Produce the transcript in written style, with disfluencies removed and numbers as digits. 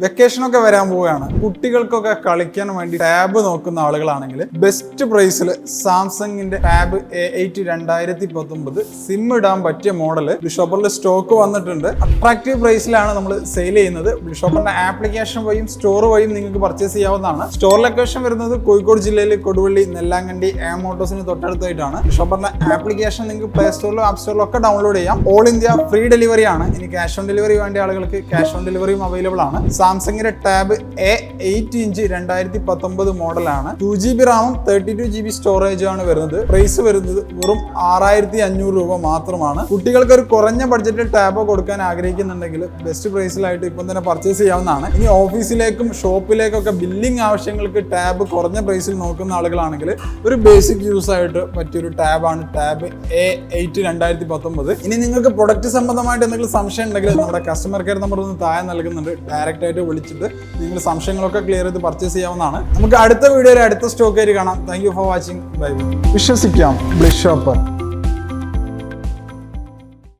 വെക്കേഷനൊക്കെ വരാൻ പോവുകയാണ്. കുട്ടികൾക്കൊക്കെ കളിക്കാൻ വേണ്ടി ടാബ് നോക്കുന്ന ആളുകളാണെങ്കിൽ ബെസ്റ്റ് പ്രൈസിൽ സാംസങ്ങിന്റെ ടാബ് A8 2019 സിം ഇടാൻ പറ്റിയ മോഡൽ ബ്ലിഷോപ്പറിൽ സ്റ്റോക്ക് വന്നിട്ടുണ്ട്. അട്രാക്റ്റീവ് പ്രൈസിലാണ് നമ്മൾ സെയിൽ ചെയ്യുന്നത്. ബ്ലിഷോപ്പറിന്റെ ആപ്ലിക്കേഷൻ വഴിയും സ്റ്റോർ വഴിയും നിങ്ങൾക്ക് പർച്ചേസ് ചെയ്യാവുന്നതാണ്. സ്റ്റോർ ലൊക്കേഷൻ വരുന്നത് കോഴിക്കോട് ജില്ലയിൽ കൊടുവള്ളി, നെല്ലാങ്കണ്ടി, മോട്ടോഴ്സിന് തൊട്ടടുത്തായിട്ടാണ്. ബ്ലിഷോപ്പറിന്റെ ആപ്ലിക്കേഷൻ നിങ്ങൾക്ക് പ്ലേ സ്റ്റോറിലും ആപ്പ് സ്റ്റോറിലും ഒക്കെ ഡൗൺലോഡ് ചെയ്യാം. ഓൾ ഇന്ത്യ ഫ്രീ ഡെലിവറി ആണ്. ഇനി ക്യാഷ് ഓൺ ഡെലിവറി വേണ്ട ആളുകൾക്ക് ക്യാഷ് ഓൺ ഡെലിവറിയും അവൈലബിൾ ആണ്. സാംസങ്ങിന്റെ ടാബ് A8 ഇഞ്ച് 2019 മോഡലാണ്. 2GB റാമും 32GB സ്റ്റോറേജ് ആണ് വരുന്നത്. പ്രൈസ് വരുന്നത് വെറും 6500 രൂപ മാത്രമാണ്. കുട്ടികൾക്ക് ഒരു കുറഞ്ഞ ബഡ്ജറ്റിൽ ടാബ് കൊടുക്കാൻ ആഗ്രഹിക്കുന്നുണ്ടെങ്കിൽ ബെസ്റ്റ് പ്രൈസിലായിട്ട് ഇപ്പം തന്നെ പർച്ചേസ് ചെയ്യാവുന്നതാണ്. ഇനി ഓഫീസിലേക്കും ഷോപ്പിലേക്കൊക്കെ ബില്ലിംഗ് ആവശ്യങ്ങൾക്ക് ടാബ് കുറഞ്ഞ പ്രൈസിൽ നോക്കുന്ന ആളുകളാണെങ്കിൽ ഒരു ബേസിക് യൂസ് ആയിട്ട് പറ്റിയൊരു ടാബാണ് ടാബ് A8 2019. ഇനി നിങ്ങൾക്ക് പ്രൊഡക്റ്റ് സംബന്ധമായിട്ട് എന്തെങ്കിലും സംശയം ഉണ്ടെങ്കിൽ നമ്മുടെ കസ്റ്റമർ കെയർ നമ്പർ ഒന്ന് താഴെ നൽകുന്നുണ്ട്. ഡയറക്റ്റ് ആയിട്ട് വിളിച്ചിട്ട് നിങ്ങൾ സംശയങ്ങളൊക്കെ ക്ലിയർ ചെയ്ത് പർച്ചേസ് ചെയ്യാവുന്നതാണ്. നമുക്ക് അടുത്ത വീഡിയോയിൽ അടുത്ത സ്റ്റോക്ക് ആയിട്ട് കാണാം. Thank you for watching. Bye. വിശ്വസിക്കാം ബ്ലിഷോപ്പർ.